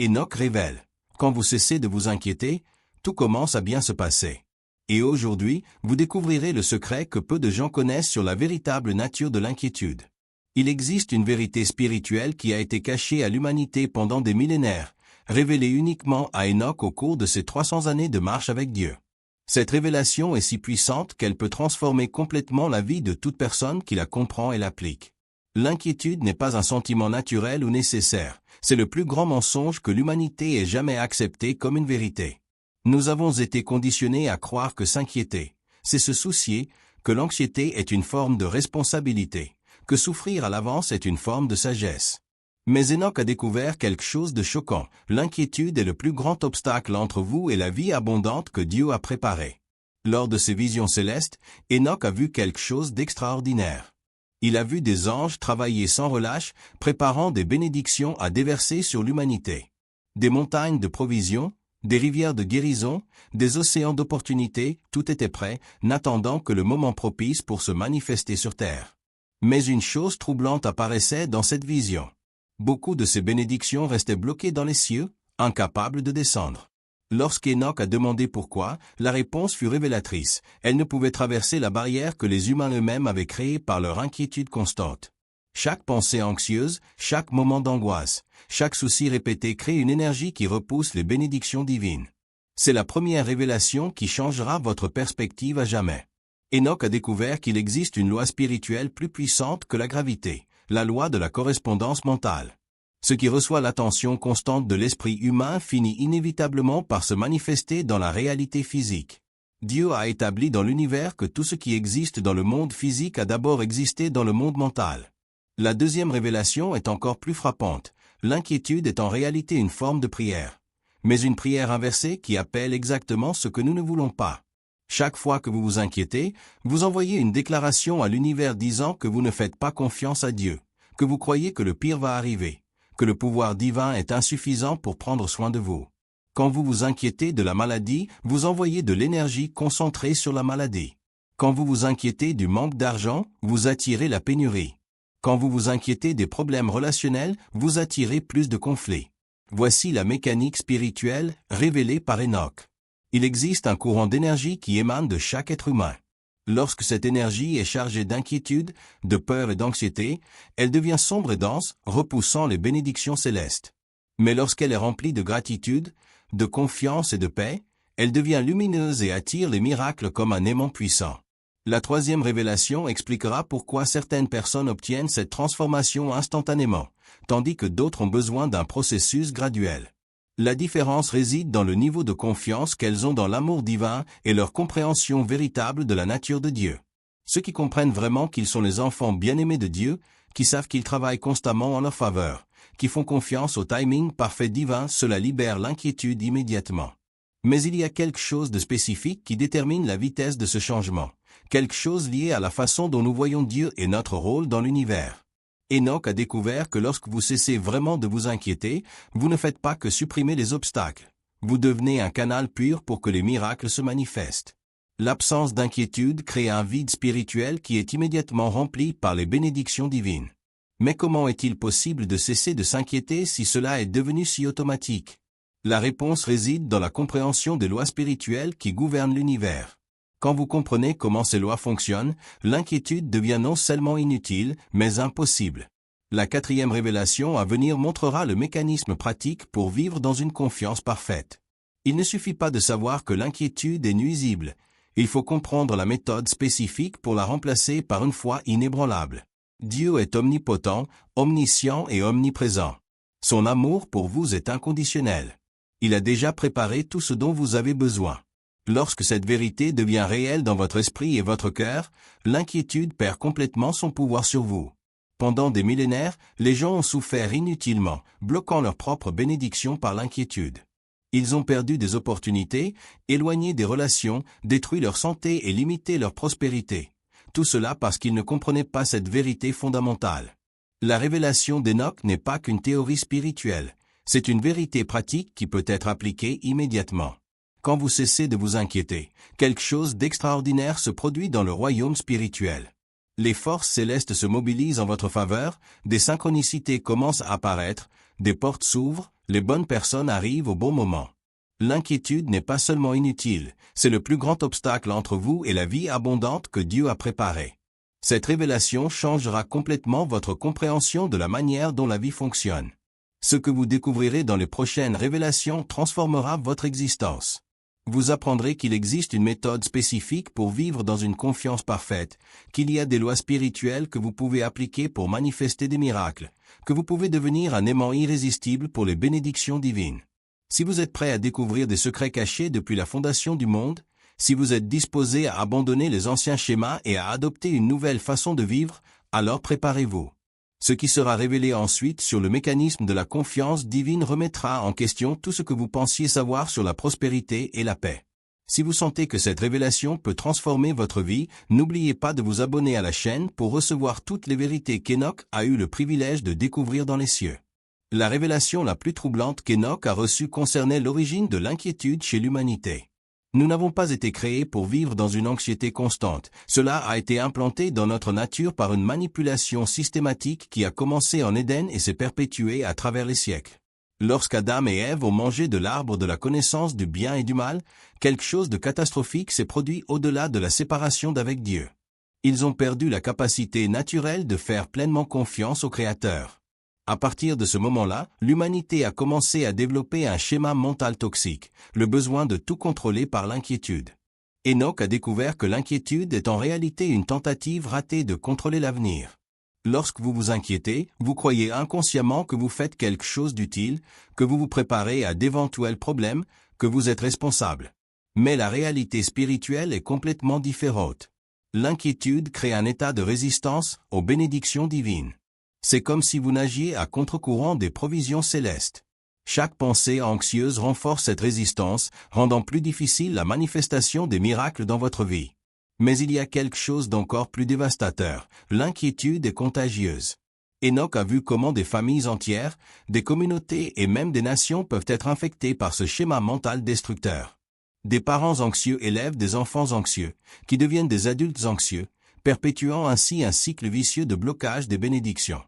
Enoch révèle. Quand vous cessez de vous inquiéter, tout commence à bien se passer. Et aujourd'hui, vous découvrirez le secret que peu de gens connaissent sur la véritable nature de l'inquiétude. Il existe une vérité spirituelle qui a été cachée à l'humanité pendant des millénaires, révélée uniquement à Enoch au cours de ses 300 années de marche avec Dieu. Cette révélation est si puissante qu'elle peut transformer complètement la vie de toute personne qui la comprend et l'applique. L'inquiétude n'est pas un sentiment naturel ou nécessaire, c'est le plus grand mensonge que l'humanité ait jamais accepté comme une vérité. Nous avons été conditionnés à croire que s'inquiéter, c'est se soucier, que l'anxiété est une forme de responsabilité, que souffrir à l'avance est une forme de sagesse. Mais Enoch a découvert quelque chose de choquant. L'inquiétude est le plus grand obstacle entre vous et la vie abondante que Dieu a préparée. Lors de ses visions célestes, Enoch a vu quelque chose d'extraordinaire. Il a vu des anges travailler sans relâche, préparant des bénédictions à déverser sur l'humanité. Des montagnes de provisions, des rivières de guérison, des océans d'opportunités, tout était prêt, n'attendant que le moment propice pour se manifester sur terre. Mais une chose troublante apparaissait dans cette vision. Beaucoup de ces bénédictions restaient bloquées dans les cieux, incapables de descendre. Lorsqu'Enoch a demandé pourquoi, la réponse fut révélatrice. Elle ne pouvait traverser la barrière que les humains eux-mêmes avaient créée par leur inquiétude constante. Chaque pensée anxieuse, chaque moment d'angoisse, chaque souci répété crée une énergie qui repousse les bénédictions divines. C'est la première révélation qui changera votre perspective à jamais. Enoch a découvert qu'il existe une loi spirituelle plus puissante que la gravité, la loi de la correspondance mentale. Ce qui reçoit l'attention constante de l'esprit humain finit inévitablement par se manifester dans la réalité physique. Dieu a établi dans l'univers que tout ce qui existe dans le monde physique a d'abord existé dans le monde mental. La deuxième révélation est encore plus frappante. L'inquiétude est en réalité une forme de prière. Mais une prière inversée qui appelle exactement ce que nous ne voulons pas. Chaque fois que vous vous inquiétez, vous envoyez une déclaration à l'univers disant que vous ne faites pas confiance à Dieu, que vous croyez que le pire va arriver, que le pouvoir divin est insuffisant pour prendre soin de vous. Quand vous vous inquiétez de la maladie, vous envoyez de l'énergie concentrée sur la maladie. Quand vous vous inquiétez du manque d'argent, vous attirez la pénurie. Quand vous vous inquiétez des problèmes relationnels, vous attirez plus de conflits. Voici la mécanique spirituelle révélée par Enoch. Il existe un courant d'énergie qui émane de chaque être humain. Lorsque cette énergie est chargée d'inquiétude, de peur et d'anxiété, elle devient sombre et dense, repoussant les bénédictions célestes. Mais lorsqu'elle est remplie de gratitude, de confiance et de paix, elle devient lumineuse et attire les miracles comme un aimant puissant. La troisième révélation expliquera pourquoi certaines personnes obtiennent cette transformation instantanément, tandis que d'autres ont besoin d'un processus graduel. La différence réside dans le niveau de confiance qu'elles ont dans l'amour divin et leur compréhension véritable de la nature de Dieu. Ceux qui comprennent vraiment qu'ils sont les enfants bien-aimés de Dieu, qui savent qu'il travaille constamment en leur faveur, qui font confiance au timing parfait divin, cela libère l'inquiétude immédiatement. Mais il y a quelque chose de spécifique qui détermine la vitesse de ce changement, quelque chose lié à la façon dont nous voyons Dieu et notre rôle dans l'univers. Enoch a découvert que lorsque vous cessez vraiment de vous inquiéter, vous ne faites pas que supprimer les obstacles. Vous devenez un canal pur pour que les miracles se manifestent. L'absence d'inquiétude crée un vide spirituel qui est immédiatement rempli par les bénédictions divines. Mais comment est-il possible de cesser de s'inquiéter si cela est devenu si automatique? La réponse réside dans la compréhension des lois spirituelles qui gouvernent l'univers. Quand vous comprenez comment ces lois fonctionnent, l'inquiétude devient non seulement inutile, mais impossible. La quatrième révélation à venir montrera le mécanisme pratique pour vivre dans une confiance parfaite. Il ne suffit pas de savoir que l'inquiétude est nuisible. Il faut comprendre la méthode spécifique pour la remplacer par une foi inébranlable. Dieu est omnipotent, omniscient et omniprésent. Son amour pour vous est inconditionnel. Il a déjà préparé tout ce dont vous avez besoin. Lorsque cette vérité devient réelle dans votre esprit et votre cœur, l'inquiétude perd complètement son pouvoir sur vous. Pendant des millénaires, les gens ont souffert inutilement, bloquant leur propre bénédiction par l'inquiétude. Ils ont perdu des opportunités, éloigné des relations, détruit leur santé et limité leur prospérité. Tout cela parce qu'ils ne comprenaient pas cette vérité fondamentale. La révélation d'Enoch n'est pas qu'une théorie spirituelle, c'est une vérité pratique qui peut être appliquée immédiatement. Quand vous cessez de vous inquiéter, quelque chose d'extraordinaire se produit dans le royaume spirituel. Les forces célestes se mobilisent en votre faveur, des synchronicités commencent à apparaître, des portes s'ouvrent, Les bonnes personnes arrivent au bon moment. L'inquiétude n'est pas seulement inutile, c'est le plus grand obstacle entre vous et la vie abondante que Dieu a préparée. Cette révélation changera complètement votre compréhension de la manière dont la vie fonctionne. Ce que vous découvrirez dans les prochaines révélations transformera votre existence. Vous apprendrez qu'il existe une méthode spécifique pour vivre dans une confiance parfaite, qu'il y a des lois spirituelles que vous pouvez appliquer pour manifester des miracles, que vous pouvez devenir un aimant irrésistible pour les bénédictions divines. Si vous êtes prêt à découvrir des secrets cachés depuis la fondation du monde, si vous êtes disposé à abandonner les anciens schémas et à adopter une nouvelle façon de vivre, alors préparez-vous. Ce qui sera révélé ensuite sur le mécanisme de la confiance divine remettra en question tout ce que vous pensiez savoir sur la prospérité et la paix. Si vous sentez que cette révélation peut transformer votre vie, n'oubliez pas de vous abonner à la chaîne pour recevoir toutes les vérités qu'Enoch a eu le privilège de découvrir dans les cieux. La révélation la plus troublante qu'Enoch a reçue concernait l'origine de l'inquiétude chez l'humanité. Nous n'avons pas été créés pour vivre dans une anxiété constante. Cela a été implanté dans notre nature par une manipulation systématique qui a commencé en Éden et s'est perpétuée à travers les siècles. Lorsqu'Adam et Ève ont mangé de l'arbre de la connaissance du bien et du mal, quelque chose de catastrophique s'est produit au-delà de la séparation d'avec Dieu. Ils ont perdu la capacité naturelle de faire pleinement confiance au Créateur. À partir de ce moment-là, l'humanité a commencé à développer un schéma mental toxique, le besoin de tout contrôler par l'inquiétude. Enoch a découvert que l'inquiétude est en réalité une tentative ratée de contrôler l'avenir. Lorsque vous vous inquiétez, vous croyez inconsciemment que vous faites quelque chose d'utile, que vous vous préparez à d'éventuels problèmes, que vous êtes responsable. Mais la réalité spirituelle est complètement différente. L'inquiétude crée un état de résistance aux bénédictions divines. C'est comme si vous nagiez à contre-courant des provisions célestes. Chaque pensée anxieuse renforce cette résistance, rendant plus difficile la manifestation des miracles dans votre vie. Mais il y a quelque chose d'encore plus dévastateur, l'inquiétude est contagieuse. Enoch a vu comment des familles entières, des communautés et même des nations peuvent être infectées par ce schéma mental destructeur. Des parents anxieux élèvent des enfants anxieux, qui deviennent des adultes anxieux, perpétuant ainsi un cycle vicieux de blocage des bénédictions.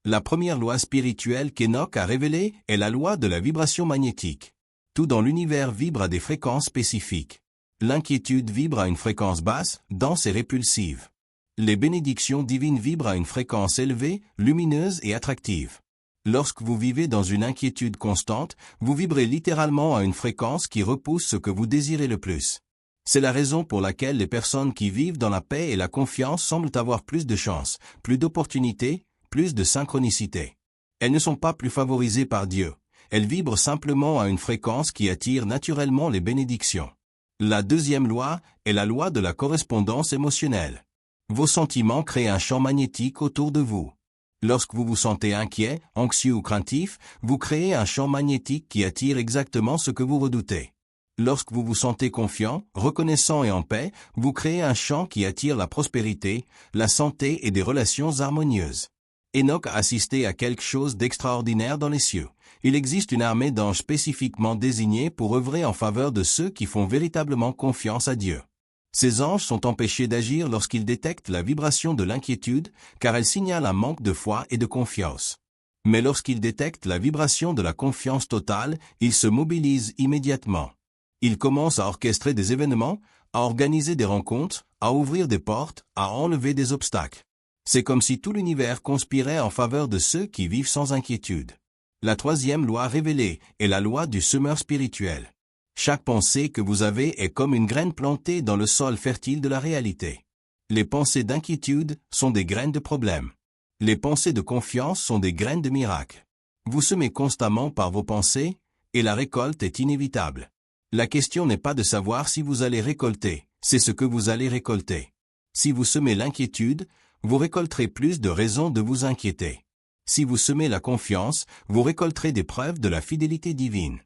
La première loi spirituelle qu'Enoch a révélée est la loi de la vibration magnétique. Tout dans l'univers vibre à des fréquences spécifiques. L'inquiétude vibre à une fréquence basse, dense et répulsive. Les bénédictions divines vibrent à une fréquence élevée, lumineuse et attractive. Lorsque vous vivez dans une inquiétude constante, vous vibrez littéralement à une fréquence qui repousse ce que vous désirez le plus. C'est la raison pour laquelle les personnes qui vivent dans la paix et la confiance semblent avoir plus de chance, plus d'opportunités, plus de synchronicité. Elles ne sont pas plus favorisées par Dieu. Elles vibrent simplement à une fréquence qui attire naturellement les bénédictions. La deuxième loi est la loi de la correspondance émotionnelle. Vos sentiments créent un champ magnétique autour de vous. Lorsque vous vous sentez inquiet, anxieux ou craintif, vous créez un champ magnétique qui attire exactement ce que vous redoutez. Lorsque vous vous sentez confiant, reconnaissant et en paix, vous créez un champ qui attire la prospérité, la santé et des relations harmonieuses. Enoch a assisté à quelque chose d'extraordinaire dans les cieux. Il existe une armée d'anges spécifiquement désignés pour œuvrer en faveur de ceux qui font véritablement confiance à Dieu. Ces anges sont empêchés d'agir lorsqu'ils détectent la vibration de l'inquiétude, car elle signale un manque de foi et de confiance. Mais lorsqu'ils détectent la vibration de la confiance totale, ils se mobilisent immédiatement. Ils commencent à orchestrer des événements, à organiser des rencontres, à ouvrir des portes, à enlever des obstacles. C'est comme si tout l'univers conspirait en faveur de ceux qui vivent sans inquiétude. La troisième loi révélée est la loi du semeur spirituel. Chaque pensée que vous avez est comme une graine plantée dans le sol fertile de la réalité. Les pensées d'inquiétude sont des graines de problèmes. Les pensées de confiance sont des graines de miracles. Vous semez constamment par vos pensées, et la récolte est inévitable. La question n'est pas de savoir si vous allez récolter, c'est ce que vous allez récolter. Si vous semez l'inquiétude, vous récolterez plus de raisons de vous inquiéter. Si vous semez la confiance, vous récolterez des preuves de la fidélité divine.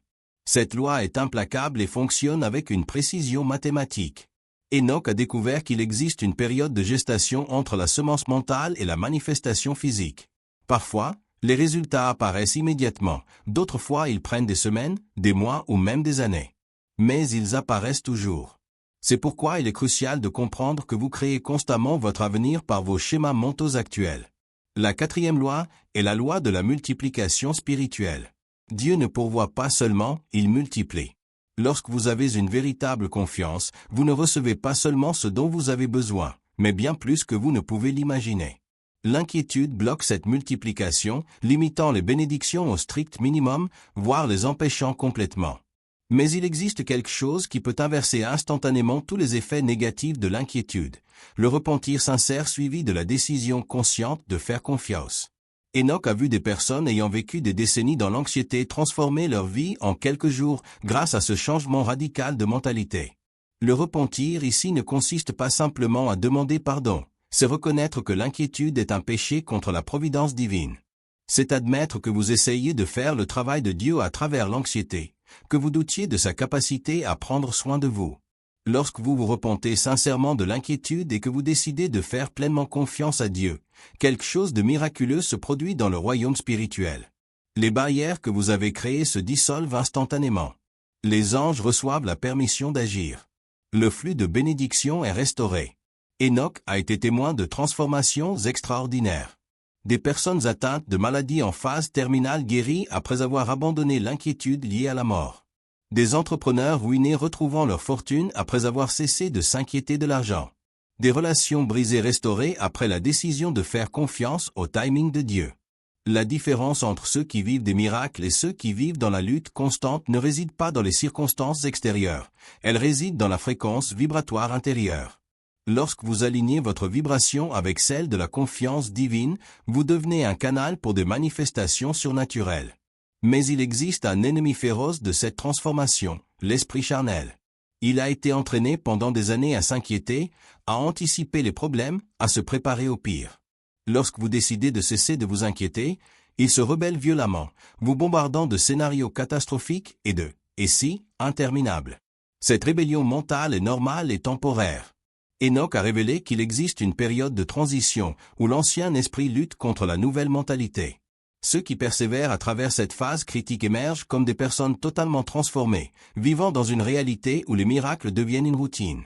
Cette loi est implacable et fonctionne avec une précision mathématique. Enoch a découvert qu'il existe une période de gestation entre la semence mentale et la manifestation physique. Parfois, les résultats apparaissent immédiatement, d'autres fois ils prennent des semaines, des mois ou même des années. Mais ils apparaissent toujours. C'est pourquoi il est crucial de comprendre que vous créez constamment votre avenir par vos schémas mentaux actuels. La quatrième loi est la loi de la multiplication spirituelle. Dieu ne pourvoit pas seulement, il multiplie. Lorsque vous avez une véritable confiance, vous ne recevez pas seulement ce dont vous avez besoin, mais bien plus que vous ne pouvez l'imaginer. L'inquiétude bloque cette multiplication, limitant les bénédictions au strict minimum, voire les empêchant complètement. Mais il existe quelque chose qui peut inverser instantanément tous les effets négatifs de l'inquiétude, le repentir sincère suivi de la décision consciente de faire confiance. Enoch a vu des personnes ayant vécu des décennies dans l'anxiété transformer leur vie en quelques jours grâce à ce changement radical de mentalité. Le repentir ici ne consiste pas simplement à demander pardon, c'est reconnaître que l'inquiétude est un péché contre la providence divine. C'est admettre que vous essayez de faire le travail de Dieu à travers l'anxiété, que vous doutiez de sa capacité à prendre soin de vous. Lorsque vous vous repentez sincèrement de l'inquiétude et que vous décidez de faire pleinement confiance à Dieu, quelque chose de miraculeux se produit dans le royaume spirituel. Les barrières que vous avez créées se dissolvent instantanément. Les anges reçoivent la permission d'agir. Le flux de bénédiction est restauré. Enoch a été témoin de transformations extraordinaires. Des personnes atteintes de maladies en phase terminale guéries après avoir abandonné l'inquiétude liée à la mort. Des entrepreneurs ruinés retrouvant leur fortune après avoir cessé de s'inquiéter de l'argent. Des relations brisées restaurées après la décision de faire confiance au timing de Dieu. La différence entre ceux qui vivent des miracles et ceux qui vivent dans la lutte constante ne réside pas dans les circonstances extérieures, elle réside dans la fréquence vibratoire intérieure. Lorsque vous alignez votre vibration avec celle de la confiance divine, vous devenez un canal pour des manifestations surnaturelles. Mais il existe un ennemi féroce de cette transformation, l'esprit charnel. Il a été entraîné pendant des années à s'inquiéter, à anticiper les problèmes, à se préparer au pire. Lorsque vous décidez de cesser de vous inquiéter, il se rebelle violemment, vous bombardant de scénarios catastrophiques et de « et si » interminables. Cette rébellion mentale est normale et temporaire. Enoch a révélé qu'il existe une période de transition où l'ancien esprit lutte contre la nouvelle mentalité. Ceux qui persévèrent à travers cette phase critique émergent comme des personnes totalement transformées, vivant dans une réalité où les miracles deviennent une routine.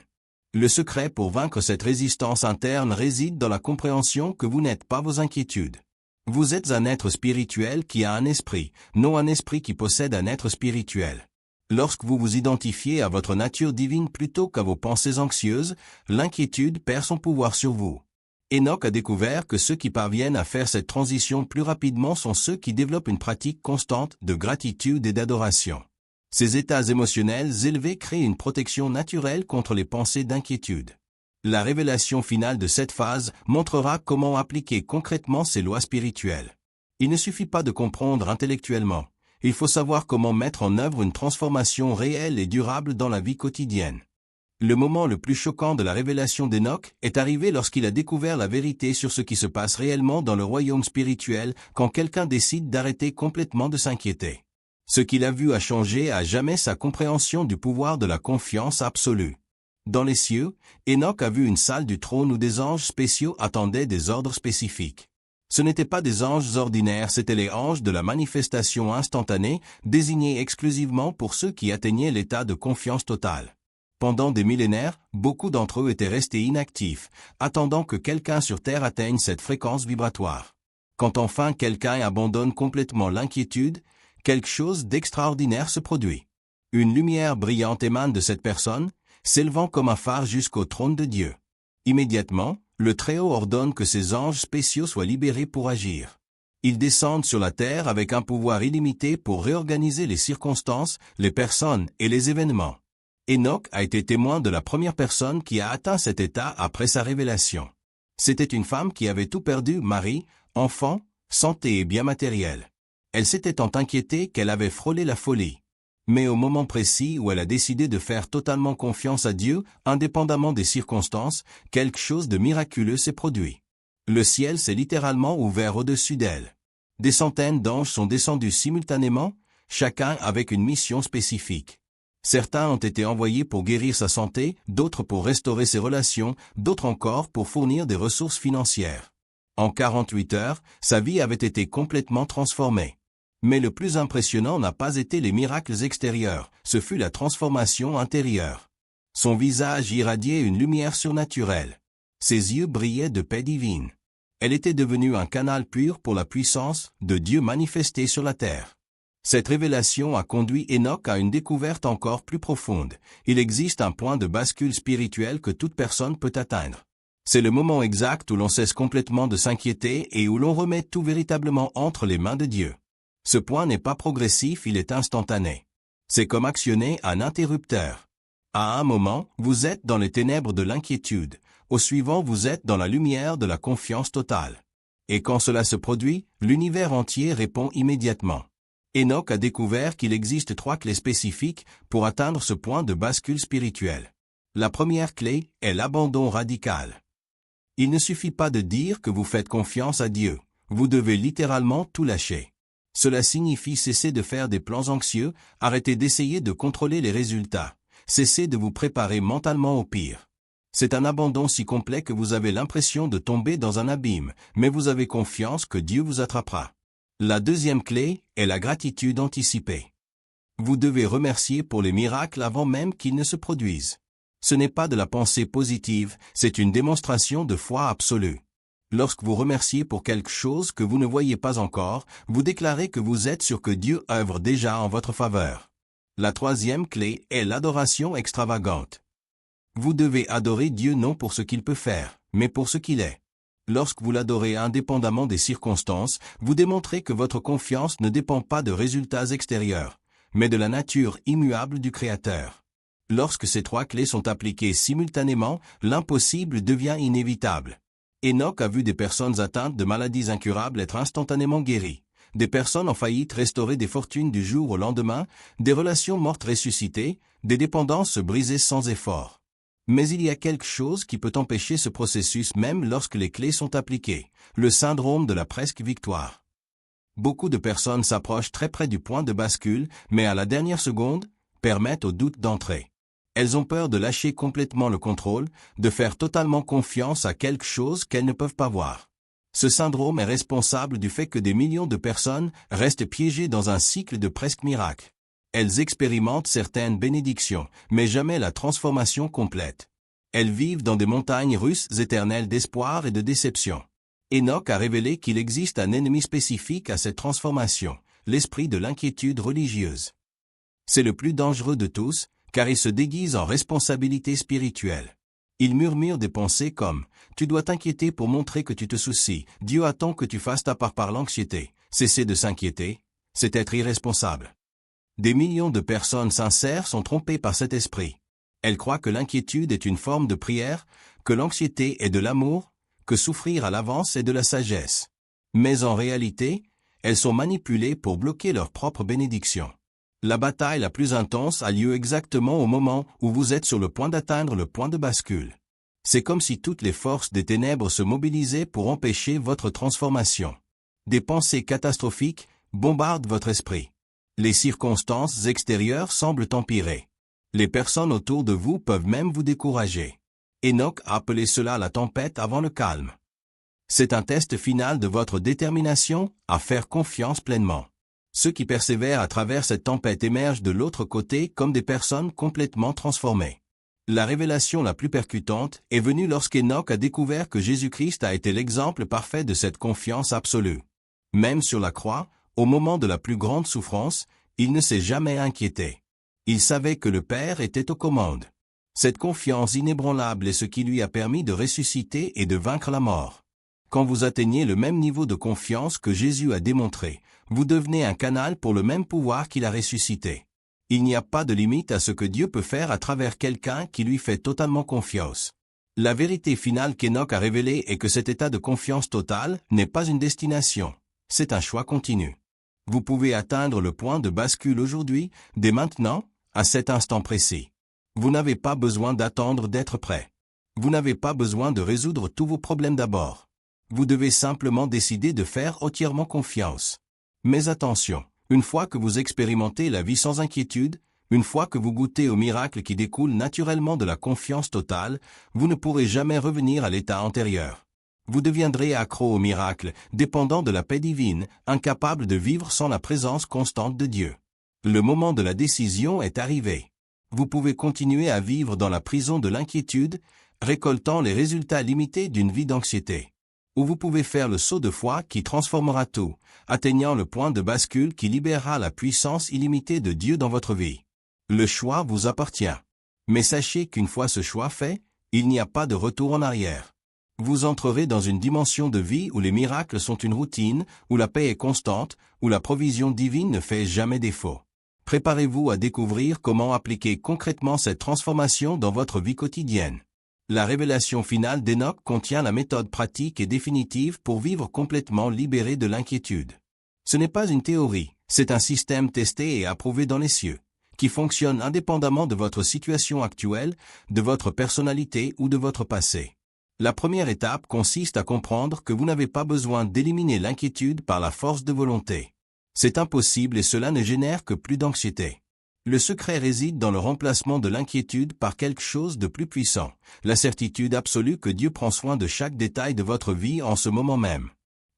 Le secret pour vaincre cette résistance interne réside dans la compréhension que vous n'êtes pas vos inquiétudes. Vous êtes un être spirituel qui a un esprit, non un esprit qui possède un être spirituel. Lorsque vous vous identifiez à votre nature divine plutôt qu'à vos pensées anxieuses, l'inquiétude perd son pouvoir sur vous. Enoch a découvert que ceux qui parviennent à faire cette transition plus rapidement sont ceux qui développent une pratique constante de gratitude et d'adoration. Ces états émotionnels élevés créent une protection naturelle contre les pensées d'inquiétude. La révélation finale de cette phase montrera comment appliquer concrètement ces lois spirituelles. Il ne suffit pas de comprendre intellectuellement, il faut savoir comment mettre en œuvre une transformation réelle et durable dans la vie quotidienne. Le moment le plus choquant de la révélation d'Enoch est arrivé lorsqu'il a découvert la vérité sur ce qui se passe réellement dans le royaume spirituel quand quelqu'un décide d'arrêter complètement de s'inquiéter. Ce qu'il a vu a changé à jamais sa compréhension du pouvoir de la confiance absolue. Dans les cieux, Enoch a vu une salle du trône où des anges spéciaux attendaient des ordres spécifiques. Ce n'étaient pas des anges ordinaires, c'étaient les anges de la manifestation instantanée, désignés exclusivement pour ceux qui atteignaient l'état de confiance totale. Pendant des millénaires, beaucoup d'entre eux étaient restés inactifs, attendant que quelqu'un sur Terre atteigne cette fréquence vibratoire. Quand enfin quelqu'un abandonne complètement l'inquiétude, quelque chose d'extraordinaire se produit. Une lumière brillante émane de cette personne, s'élevant comme un phare jusqu'au trône de Dieu. Immédiatement, le Très-Haut ordonne que ces anges spéciaux soient libérés pour agir. Ils descendent sur la terre avec un pouvoir illimité pour réorganiser les circonstances, les personnes et les événements. Enoch a été témoin de la première personne qui a atteint cet état après sa révélation. C'était une femme qui avait tout perdu, mari, enfants, santé et biens matériels. Elle s'était tant inquiétée qu'elle avait frôlé la folie. Mais au moment précis où elle a décidé de faire totalement confiance à Dieu, indépendamment des circonstances, quelque chose de miraculeux s'est produit. Le ciel s'est littéralement ouvert au-dessus d'elle. Des centaines d'anges sont descendus simultanément, chacun avec une mission spécifique. Certains ont été envoyés pour guérir sa santé, d'autres pour restaurer ses relations, d'autres encore pour fournir des ressources financières. En 48 heures, sa vie avait été complètement transformée. Mais le plus impressionnant n'a pas été les miracles extérieurs, ce fut la transformation intérieure. Son visage irradiait une lumière surnaturelle. Ses yeux brillaient de paix divine. Elle était devenue un canal pur pour la puissance de Dieu manifestée sur la terre. Cette révélation a conduit Enoch à une découverte encore plus profonde. Il existe un point de bascule spirituel que toute personne peut atteindre. C'est le moment exact où l'on cesse complètement de s'inquiéter et où l'on remet tout véritablement entre les mains de Dieu. Ce point n'est pas progressif, il est instantané. C'est comme actionner un interrupteur. À un moment, vous êtes dans les ténèbres de l'inquiétude. Au suivant, vous êtes dans la lumière de la confiance totale. Et quand cela se produit, l'univers entier répond immédiatement. Enoch a découvert qu'il existe 3 clés spécifiques pour atteindre ce point de bascule spirituel. La première clé est l'abandon radical. Il ne suffit pas de dire que vous faites confiance à Dieu. Vous devez littéralement tout lâcher. Cela signifie cesser de faire des plans anxieux, arrêter d'essayer de contrôler les résultats, cesser de vous préparer mentalement au pire. C'est un abandon si complet que vous avez l'impression de tomber dans un abîme, mais vous avez confiance que Dieu vous attrapera. La deuxième clé est la gratitude anticipée. Vous devez remercier pour les miracles avant même qu'ils ne se produisent. Ce n'est pas de la pensée positive, c'est une démonstration de foi absolue. Lorsque vous remerciez pour quelque chose que vous ne voyez pas encore, vous déclarez que vous êtes sûr que Dieu œuvre déjà en votre faveur. La troisième clé est l'adoration extravagante. Vous devez adorer Dieu non pour ce qu'il peut faire, mais pour ce qu'il est. Lorsque vous l'adorez indépendamment des circonstances, vous démontrez que votre confiance ne dépend pas de résultats extérieurs, mais de la nature immuable du Créateur. Lorsque ces 3 clés sont appliquées simultanément, l'impossible devient inévitable. Enoch a vu des personnes atteintes de maladies incurables être instantanément guéries, des personnes en faillite restaurer des fortunes du jour au lendemain, des relations mortes ressuscitées, des dépendances se briser sans effort. Mais il y a quelque chose qui peut empêcher ce processus même lorsque les clés sont appliquées, le syndrome de la presque victoire. Beaucoup de personnes s'approchent très près du point de bascule, mais à la dernière seconde, permettent au doute d'entrer. Elles ont peur de lâcher complètement le contrôle, de faire totalement confiance à quelque chose qu'elles ne peuvent pas voir. Ce syndrome est responsable du fait que des millions de personnes restent piégées dans un cycle de presque miracle. Elles expérimentent certaines bénédictions, mais jamais la transformation complète. Elles vivent dans des montagnes russes éternelles d'espoir et de déception. Enoch a révélé qu'il existe un ennemi spécifique à cette transformation, l'esprit de l'inquiétude religieuse. C'est le plus dangereux de tous, car il se déguise en responsabilité spirituelle. Il murmure des pensées comme « Tu dois t'inquiéter pour montrer que tu te soucies, Dieu attend que tu fasses ta part par l'anxiété, cesser de s'inquiéter, c'est être irresponsable. » Des millions de personnes sincères sont trompées par cet esprit. Elles croient que l'inquiétude est une forme de prière, que l'anxiété est de l'amour, que souffrir à l'avance est de la sagesse. Mais en réalité, elles sont manipulées pour bloquer leur propre bénédiction. La bataille la plus intense a lieu exactement au moment où vous êtes sur le point d'atteindre le point de bascule. C'est comme si toutes les forces des ténèbres se mobilisaient pour empêcher votre transformation. Des pensées catastrophiques bombardent votre esprit. Les circonstances extérieures semblent empirer. Les personnes autour de vous peuvent même vous décourager. Enoch a appelé cela la tempête avant le calme. C'est un test final de votre détermination à faire confiance pleinement. Ceux qui persévèrent à travers cette tempête émergent de l'autre côté comme des personnes complètement transformées. La révélation la plus percutante est venue lorsqu'Enoch a découvert que Jésus-Christ a été l'exemple parfait de cette confiance absolue. Même sur la croix, au moment de la plus grande souffrance, il ne s'est jamais inquiété. Il savait que le Père était aux commandes. Cette confiance inébranlable est ce qui lui a permis de ressusciter et de vaincre la mort. Quand vous atteignez le même niveau de confiance que Jésus a démontré, vous devenez un canal pour le même pouvoir qu'il a ressuscité. Il n'y a pas de limite à ce que Dieu peut faire à travers quelqu'un qui lui fait totalement confiance. La vérité finale qu'Enoch a révélée est que cet état de confiance totale n'est pas une destination, c'est un choix continu. Vous pouvez atteindre le point de bascule aujourd'hui, dès maintenant, à cet instant précis. Vous n'avez pas besoin d'attendre d'être prêt. Vous n'avez pas besoin de résoudre tous vos problèmes d'abord. Vous devez simplement décider de faire entièrement confiance. Mais attention, une fois que vous expérimentez la vie sans inquiétude, une fois que vous goûtez au miracle qui découle naturellement de la confiance totale, vous ne pourrez jamais revenir à l'état antérieur. Vous deviendrez accro au miracle, dépendant de la paix divine, incapable de vivre sans la présence constante de Dieu. Le moment de la décision est arrivé. Vous pouvez continuer à vivre dans la prison de l'inquiétude, récoltant les résultats limités d'une vie d'anxiété. Ou vous pouvez faire le saut de foi qui transformera tout, atteignant le point de bascule qui libérera la puissance illimitée de Dieu dans votre vie. Le choix vous appartient. Mais sachez qu'une fois ce choix fait, il n'y a pas de retour en arrière. Vous entrerez dans une dimension de vie où les miracles sont une routine, où la paix est constante, où la provision divine ne fait jamais défaut. Préparez-vous à découvrir comment appliquer concrètement cette transformation dans votre vie quotidienne. La révélation finale d'Enoch contient la méthode pratique et définitive pour vivre complètement libéré de l'inquiétude. Ce n'est pas une théorie, c'est un système testé et approuvé dans les cieux, qui fonctionne indépendamment de votre situation actuelle, de votre personnalité ou de votre passé. La première étape consiste à comprendre que vous n'avez pas besoin d'éliminer l'inquiétude par la force de volonté. C'est impossible et cela ne génère que plus d'anxiété. Le secret réside dans le remplacement de l'inquiétude par quelque chose de plus puissant, la certitude absolue que Dieu prend soin de chaque détail de votre vie en ce moment même.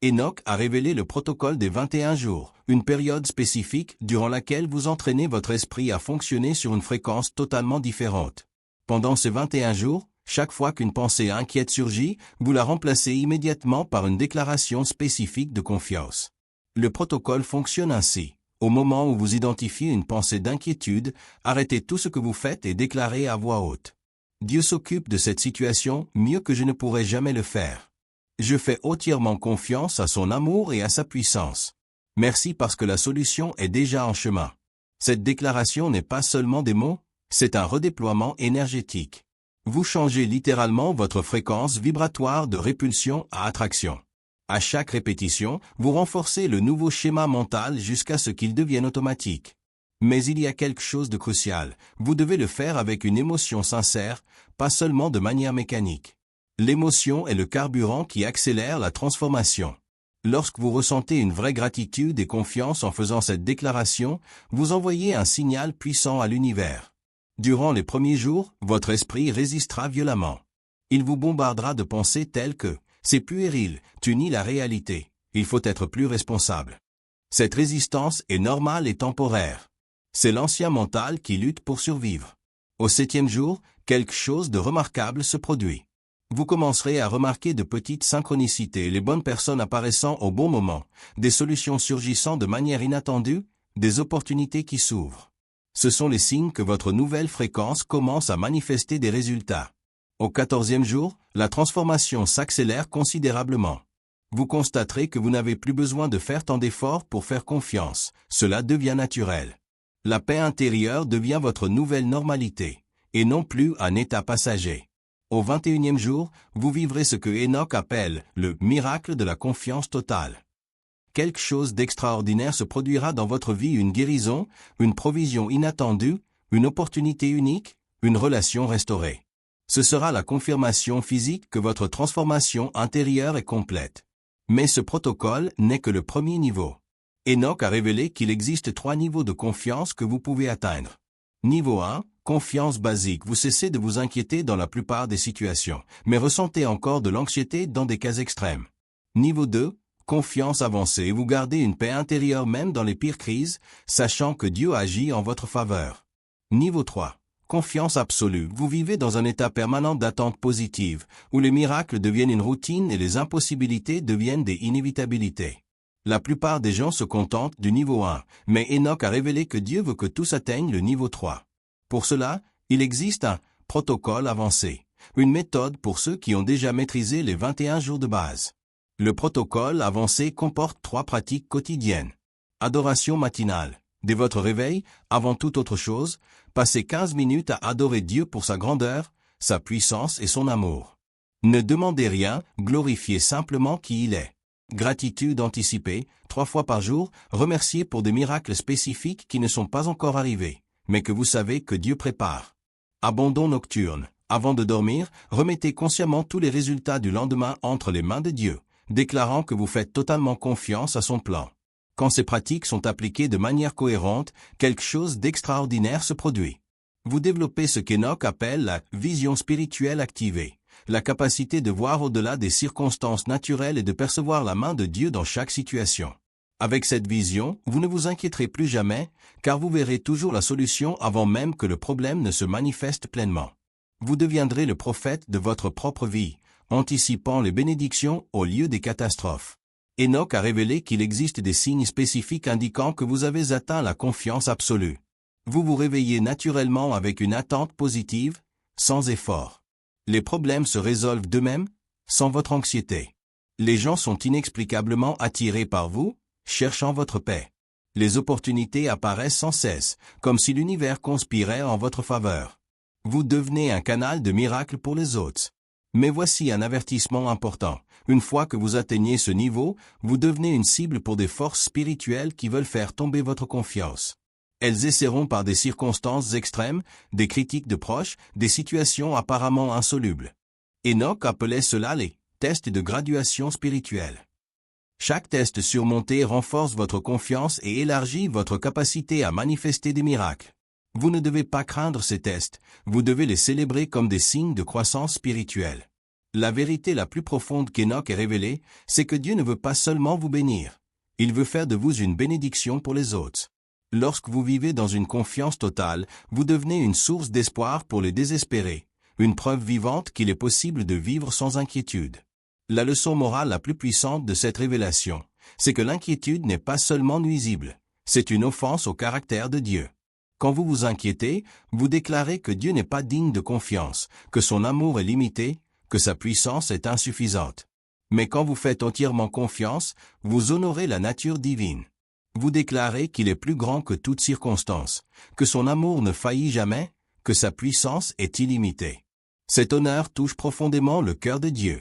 Enoch a révélé le protocole des 21 jours, une période spécifique durant laquelle vous entraînez votre esprit à fonctionner sur une fréquence totalement différente. Pendant ces 21 jours, chaque fois qu'une pensée inquiète surgit, vous la remplacez immédiatement par une déclaration spécifique de confiance. Le protocole fonctionne ainsi. Au moment où vous identifiez une pensée d'inquiétude, arrêtez tout ce que vous faites et déclarez à voix haute. Dieu s'occupe de cette situation mieux que je ne pourrais jamais le faire. Je fais entièrement confiance à son amour et à sa puissance. Merci parce que la solution est déjà en chemin. Cette déclaration n'est pas seulement des mots, c'est un redéploiement énergétique. Vous changez littéralement votre fréquence vibratoire de répulsion à attraction. À chaque répétition, vous renforcez le nouveau schéma mental jusqu'à ce qu'il devienne automatique. Mais il y a quelque chose de crucial, vous devez le faire avec une émotion sincère, pas seulement de manière mécanique. L'émotion est le carburant qui accélère la transformation. Lorsque vous ressentez une vraie gratitude et confiance en faisant cette déclaration, vous envoyez un signal puissant à l'univers. Durant les premiers jours, votre esprit résistera violemment. Il vous bombardera de pensées telles que « c'est puéril, tu nies la réalité, il faut être plus responsable ». Cette résistance est normale et temporaire. C'est l'ancien mental qui lutte pour survivre. Au 7e jour, quelque chose de remarquable se produit. Vous commencerez à remarquer de petites synchronicités, les bonnes personnes apparaissant au bon moment, des solutions surgissant de manière inattendue, des opportunités qui s'ouvrent. Ce sont les signes que votre nouvelle fréquence commence à manifester des résultats. Au 14e jour, la transformation s'accélère considérablement. Vous constaterez que vous n'avez plus besoin de faire tant d'efforts pour faire confiance, cela devient naturel. La paix intérieure devient votre nouvelle normalité, et non plus un état passager. Au 21e jour, vous vivrez ce que Enoch appelle le miracle de la confiance totale. Quelque chose d'extraordinaire se produira dans votre vie, une guérison, une provision inattendue, une opportunité unique, une relation restaurée. Ce sera la confirmation physique que votre transformation intérieure est complète. Mais ce protocole n'est que le premier niveau. Enoch a révélé qu'il existe 3 niveaux de confiance que vous pouvez atteindre. Niveau 1, confiance basique. Vous cessez de vous inquiéter dans la plupart des situations, mais ressentez encore de l'anxiété dans des cas extrêmes. Niveau 2, confiance avancée. Vous gardez une paix intérieure même dans les pires crises, sachant que Dieu agit en votre faveur. Niveau 3. Confiance absolue. Vous vivez dans un état permanent d'attente positive, où les miracles deviennent une routine et les impossibilités deviennent des inévitabilités. La plupart des gens se contentent du niveau 1, mais Enoch a révélé que Dieu veut que tous atteignent le niveau 3. Pour cela, il existe un protocole avancé, une méthode pour ceux qui ont déjà maîtrisé les 21 jours de base. Le protocole avancé comporte 3 pratiques quotidiennes. Adoration matinale. Dès votre réveil, avant toute autre chose, passez 15 minutes à adorer Dieu pour sa grandeur, sa puissance et son amour. Ne demandez rien, glorifiez simplement qui il est. Gratitude anticipée, 3 fois par jour, remerciez pour des miracles spécifiques qui ne sont pas encore arrivés, mais que vous savez que Dieu prépare. Abandon nocturne. Avant de dormir, remettez consciemment tous les résultats du lendemain entre les mains de Dieu, déclarant que vous faites totalement confiance à son plan. Quand ces pratiques sont appliquées de manière cohérente, quelque chose d'extraordinaire se produit. Vous développez ce qu'Enoch appelle la vision spirituelle activée, la capacité de voir au-delà des circonstances naturelles et de percevoir la main de Dieu dans chaque situation. Avec cette vision, vous ne vous inquiéterez plus jamais, car vous verrez toujours la solution avant même que le problème ne se manifeste pleinement. Vous deviendrez le prophète de votre propre vie, anticipant les bénédictions au lieu des catastrophes. Enoch a révélé qu'il existe des signes spécifiques indiquant que vous avez atteint la confiance absolue. Vous vous réveillez naturellement avec une attente positive, sans effort. Les problèmes se résolvent d'eux-mêmes, sans votre anxiété. Les gens sont inexplicablement attirés par vous, cherchant votre paix. Les opportunités apparaissent sans cesse, comme si l'univers conspirait en votre faveur. Vous devenez un canal de miracles pour les autres. Mais voici un avertissement important. Une fois que vous atteignez ce niveau, vous devenez une cible pour des forces spirituelles qui veulent faire tomber votre confiance. Elles essaieront par des circonstances extrêmes, des critiques de proches, des situations apparemment insolubles. Enoch appelait cela les tests de graduation spirituelle. Chaque test surmonté renforce votre confiance et élargit votre capacité à manifester des miracles. Vous ne devez pas craindre ces tests, vous devez les célébrer comme des signes de croissance spirituelle. La vérité la plus profonde qu'Enoch ait révélée, c'est que Dieu ne veut pas seulement vous bénir. Il veut faire de vous une bénédiction pour les autres. Lorsque vous vivez dans une confiance totale, vous devenez une source d'espoir pour les désespérés, une preuve vivante qu'il est possible de vivre sans inquiétude. La leçon morale la plus puissante de cette révélation, c'est que l'inquiétude n'est pas seulement nuisible, c'est une offense au caractère de Dieu. Quand vous vous inquiétez, vous déclarez que Dieu n'est pas digne de confiance, que son amour est limité, que sa puissance est insuffisante. Mais quand vous faites entièrement confiance, vous honorez la nature divine. Vous déclarez qu'il est plus grand que toute circonstance, que son amour ne faillit jamais, que sa puissance est illimitée. Cet honneur touche profondément le cœur de Dieu.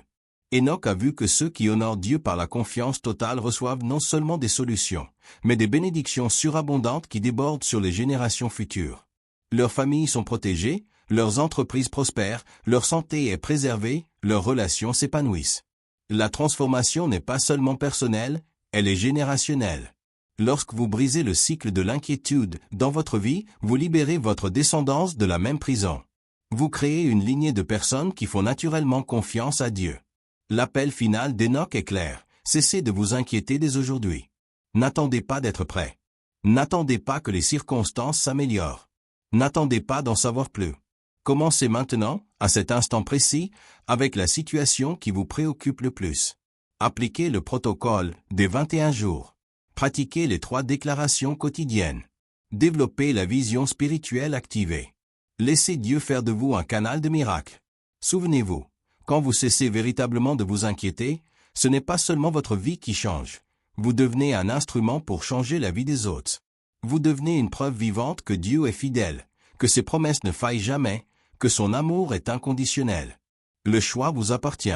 Enoch a vu que ceux qui honorent Dieu par la confiance totale reçoivent non seulement des solutions, mais des bénédictions surabondantes qui débordent sur les générations futures. Leurs familles sont protégées, leurs entreprises prospèrent, leur santé est préservée, leurs relations s'épanouissent. La transformation n'est pas seulement personnelle, elle est générationnelle. Lorsque vous brisez le cycle de l'inquiétude dans votre vie, vous libérez votre descendance de la même prison. Vous créez une lignée de personnes qui font naturellement confiance à Dieu. L'appel final d'Enoch est clair, cessez de vous inquiéter dès aujourd'hui. N'attendez pas d'être prêt. N'attendez pas que les circonstances s'améliorent. N'attendez pas d'en savoir plus. Commencez maintenant, à cet instant précis, avec la situation qui vous préoccupe le plus. Appliquez le protocole des 21 jours. Pratiquez les 3 déclarations quotidiennes. Développez la vision spirituelle activée. Laissez Dieu faire de vous un canal de miracles. Souvenez-vous, quand vous cessez véritablement de vous inquiéter, ce n'est pas seulement votre vie qui change. Vous devenez un instrument pour changer la vie des autres. Vous devenez une preuve vivante que Dieu est fidèle, que ses promesses ne faillent jamais, que son amour est inconditionnel. Le choix vous appartient.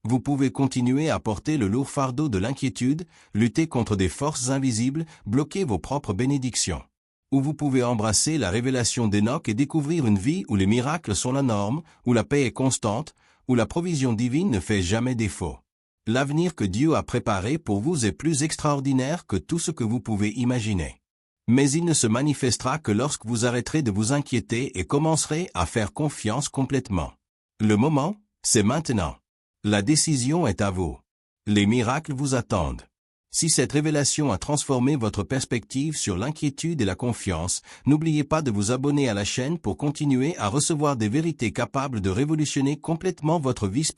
Vous pouvez continuer à porter le lourd fardeau de l'inquiétude, lutter contre des forces invisibles, bloquer vos propres bénédictions. Ou vous pouvez embrasser la révélation d'Enoch et découvrir une vie où les miracles sont la norme, où la paix est constante, où la provision divine ne fait jamais défaut. L'avenir que Dieu a préparé pour vous est plus extraordinaire que tout ce que vous pouvez imaginer. Mais il ne se manifestera que lorsque vous arrêterez de vous inquiéter et commencerez à faire confiance complètement. Le moment, c'est maintenant. La décision est à vous. Les miracles vous attendent. Si cette révélation a transformé votre perspective sur l'inquiétude et la confiance, n'oubliez pas de vous abonner à la chaîne pour continuer à recevoir des vérités capables de révolutionner complètement votre vie spirituelle.